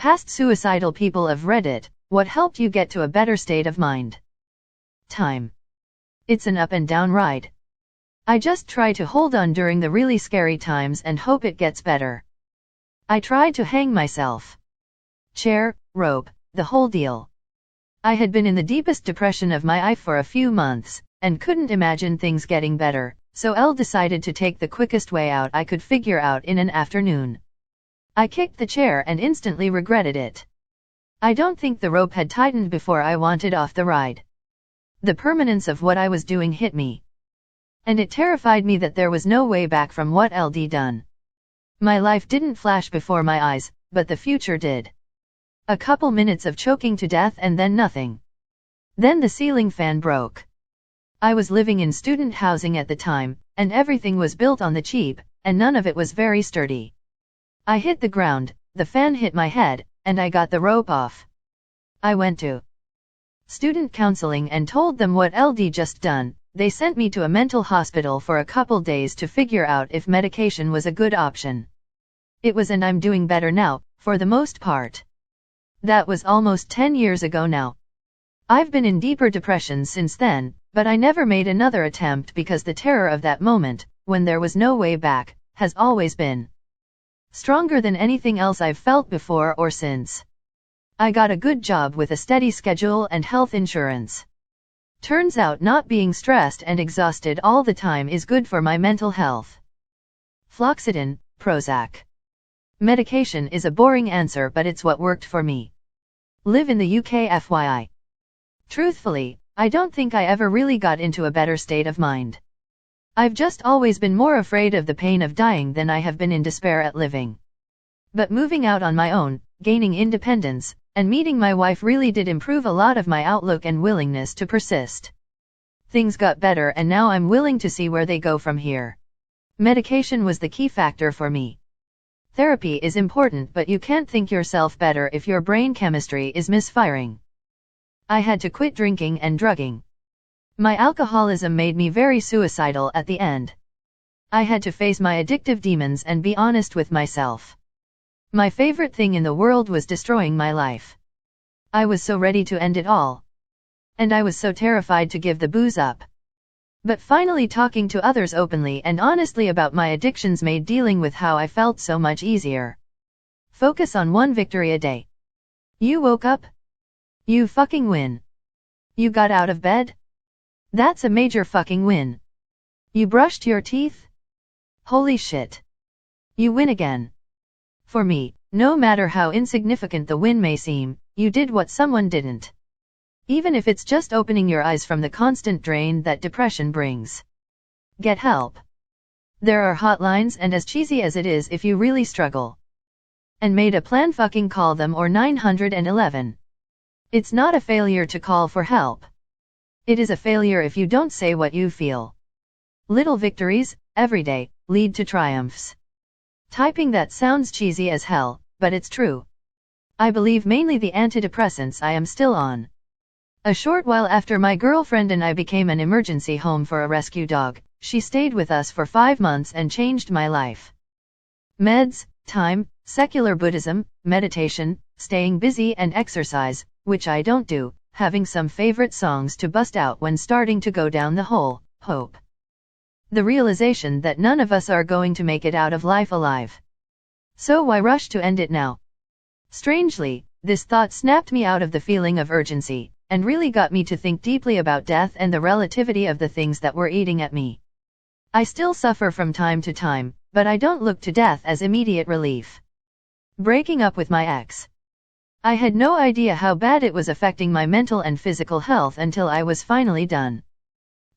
Past suicidal people of Reddit, what helped you get to a better state of mind? Time. It's an up and down ride. I just try to hold on during the really scary times and hope it gets better. I tried to hang myself. Chair, rope, the whole deal. I had been in the deepest depression of my life for a few months, and couldn't imagine things getting better, so I decided to take the quickest way out I could figure out in an afternoon. I kicked the chair and instantly regretted it. I don't think the rope had tightened before I wanted off the ride. The permanence of what I was doing hit me. And it terrified me that there was no way back from what I'd done. My life didn't flash before my eyes, but the future did. A couple minutes of choking to death and then nothing. Then the ceiling fan broke. I was living in student housing at the time, and everything was built on the cheap, and none of it was very sturdy. I hit the ground, the fan hit my head, and I got the rope off. I went to student counseling and told them what I'd just done. They sent me to a mental hospital for a couple days to figure out if medication was a good option. It was, and I'm doing better now, for the most part. That was almost 10 years ago now. I've been in deeper depression since then, but I never made another attempt because the terror of that moment, when there was no way back, has always been stronger than anything else I've felt before or since. I got a good job with a steady schedule and health insurance. Turns out not being stressed and exhausted all the time is good for my mental health. Fluoxetine, Prozac. Medication is a boring answer, but it's what worked for me. Live in the UK FYI. Truthfully, I don't think I ever really got into a better state of mind. I've just always been more afraid of the pain of dying than I have been in despair at living. But moving out on my own, gaining independence, and meeting my wife really did improve a lot of my outlook and willingness to persist. Things got better and now I'm willing to see where they go from here. Medication was the key factor for me. Therapy is important, but you can't think yourself better if your brain chemistry is misfiring. I had to quit drinking and drugging. My alcoholism made me very suicidal at the end. I had to face my addictive demons and be honest with myself. My favorite thing in the world was destroying my life. I was so ready to end it all. And I was so terrified to give the booze up. But finally talking to others openly and honestly about my addictions made dealing with how I felt so much easier. Focus on one victory a day. You woke up? You fucking win. You got out of bed? That's a major fucking win. You brushed your teeth? Holy shit. You win again. For me, no matter how insignificant the win may seem, you did what someone didn't. Even if it's just opening your eyes from the constant drain that depression brings. Get help. There are hotlines, and as cheesy as it is, if you really struggle and made a plan, fucking call them, or 911. It's not a failure to call for help. It is a failure if you don't say what you feel. Little victories, every day, lead to triumphs. Typing that sounds cheesy as hell, but it's true. I believe mainly the antidepressants I am still on. A short while after my girlfriend and I became an emergency home for a rescue dog, she stayed with us for 5 months and changed my life. Meds, time, secular Buddhism, meditation, staying busy and exercise, which I don't do, having some favorite songs to bust out when starting to go down the hole, hope. The realization that none of us are going to make it out of life alive. So why rush to end it now? Strangely, this thought snapped me out of the feeling of urgency, and really got me to think deeply about death and the relativity of the things that were eating at me. I still suffer from time to time, but I don't look to death as immediate relief. Breaking up with my ex. I had no idea how bad it was affecting my mental and physical health until I was finally done.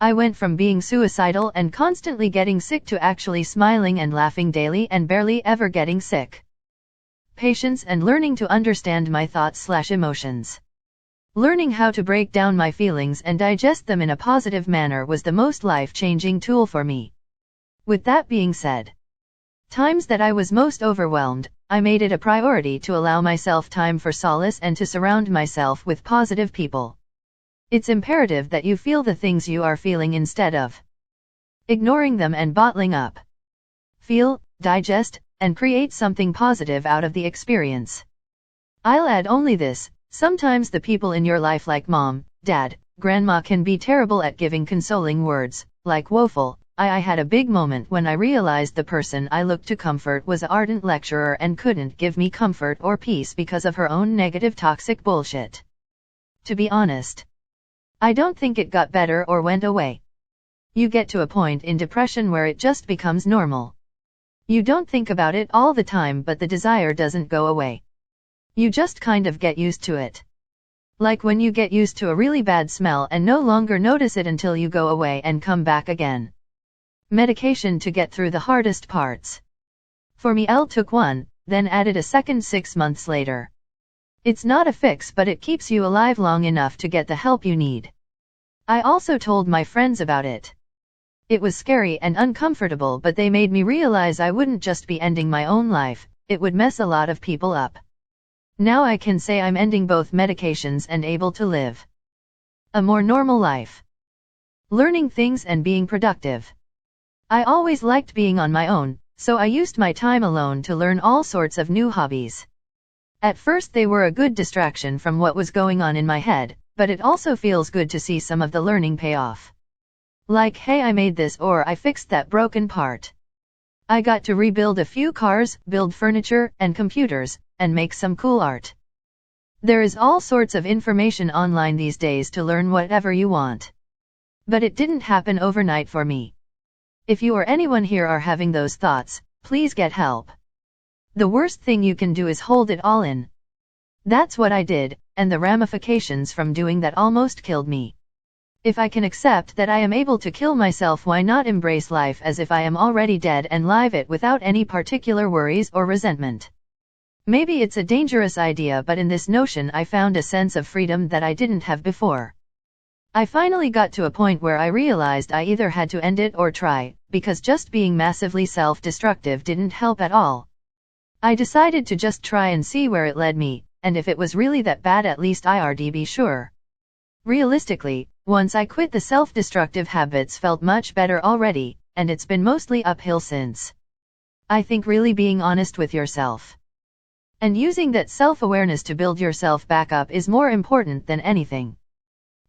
I went from being suicidal and constantly getting sick to actually smiling and laughing daily and barely ever getting sick. Patience and learning to understand my thoughts/emotions. Learning how to break down my feelings and digest them in a positive manner was the most life-changing tool for me. With that being said, times that I was most overwhelmed, I made it a priority to allow myself time for solace and to surround myself with positive people. It's imperative that you feel the things you are feeling instead of ignoring them and bottling up. Feel, digest, and create something positive out of the experience. I'll add only this, sometimes the people in your life like mom, dad, grandma can be terrible at giving consoling words, like woeful. I had a big moment when I realized the person I looked to comfort was an ardent lecturer and couldn't give me comfort or peace because of her own negative toxic bullshit. To be honest, I don't think it got better or went away. You get to a point in depression where it just becomes normal. You don't think about it all the time, but the desire doesn't go away. You just kind of get used to it. Like when you get used to a really bad smell and no longer notice it until you go away and come back again. Medication to get through the hardest parts. For me, I took one, then added a second 6 months later. It's not a fix, but it keeps you alive long enough to get the help you need. I also told my friends about it. It was scary and uncomfortable, but they made me realize I wouldn't just be ending my own life, it would mess a lot of people up. Now I can say I'm ending both medications and able to live a more normal life. Learning things and being productive. I always liked being on my own, so I used my time alone to learn all sorts of new hobbies. At first they were a good distraction from what was going on in my head, but it also feels good to see some of the learning pay off. Like, hey, I made this, or I fixed that broken part. I got to rebuild a few cars, build furniture and computers, and make some cool art. There is all sorts of information online these days to learn whatever you want. But it didn't happen overnight for me. If you or anyone here are having those thoughts, please get help. The worst thing you can do is hold it all in. That's what I did, and the ramifications from doing that almost killed me. If I can accept that I am able to kill myself, why not embrace life as if I am already dead and live it without any particular worries or resentment? Maybe it's a dangerous idea, but in this notion I found a sense of freedom that I didn't have before. I finally got to a point where I realized I either had to end it or try, because just being massively self-destructive didn't help at all. I decided to just try and see where it led me, and if it was really that bad, at least I'd be sure. Realistically, once I quit, the self-destructive habits felt much better already, and it's been mostly uphill since. I think really being honest with yourself and using that self-awareness to build yourself back up is more important than anything.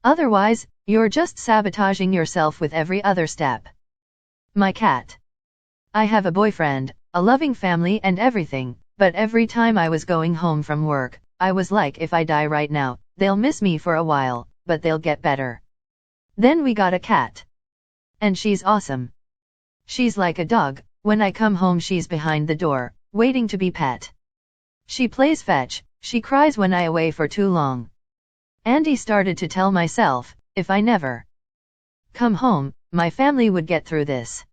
Otherwise, you're just sabotaging yourself with every other step. My cat. I have a boyfriend, a loving family and everything, but every time I was going home from work, I was like, if I die right now, they'll miss me for a while, but they'll get better. Then we got a cat. And she's awesome. She's like a dog. When I come home, she's behind the door, waiting to be pet. She plays fetch, she cries when I'm away for too long. Andy started to tell myself, if I never come home, my family would get through this.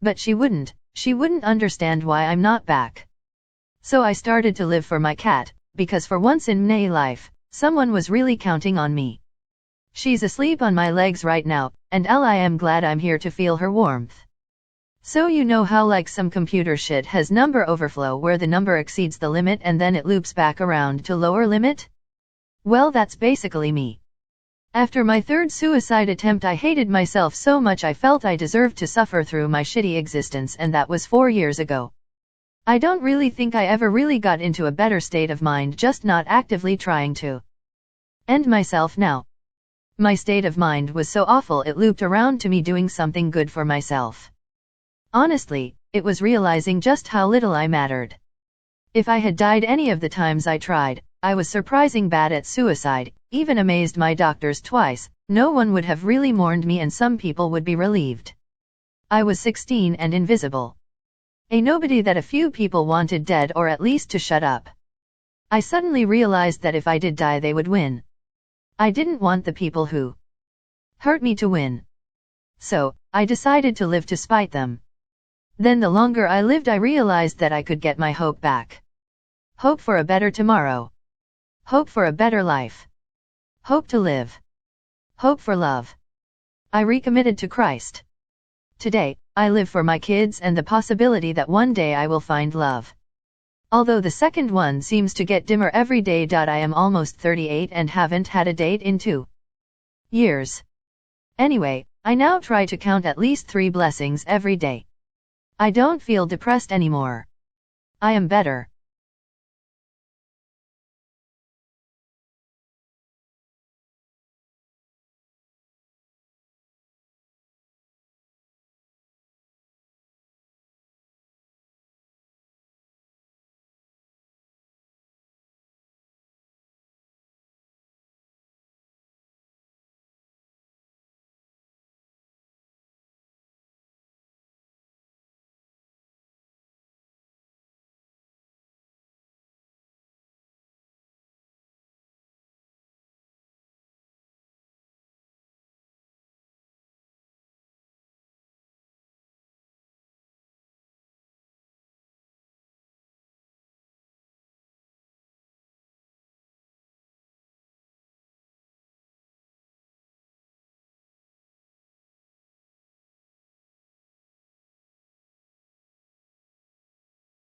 But she wouldn't understand why I'm not back. So I started to live for my cat, because for once in my life, someone was really counting on me. She's asleep on my legs right now, and I am glad I'm here to feel her warmth. So you know how like some computer shit has number overflow where the number exceeds the limit and then it loops back around to lower limit? Well, that's basically me. After my third suicide attempt, I hated myself so much I felt I deserved to suffer through my shitty existence, and that was 4 years ago. I don't really think I ever really got into a better state of mind, just not actively trying to end myself now. My state of mind was so awful it looped around to me doing something good for myself. Honestly, it was realizing just how little I mattered. If I had died any of the times I tried, I was surprising bad at suicide, even amazed my doctors twice, no one would have really mourned me and some people would be relieved. I was 16 and invisible. A nobody that a few people wanted dead, or at least to shut up. I suddenly realized that if I did die they would win. I didn't want the people who hurt me to win. So, I decided to live to spite them. Then the longer I lived I realized that I could get my hope back. Hope for a better tomorrow. Hope for a better life. Hope to live. Hope for love. I recommitted to Christ. Today, I live for my kids and the possibility that one day I will find love. Although the second one seems to get dimmer every day. I am almost 38 and haven't had a date in 2 years. Anyway, I now try to count at least 3 blessings every day. I don't feel depressed anymore. I am better.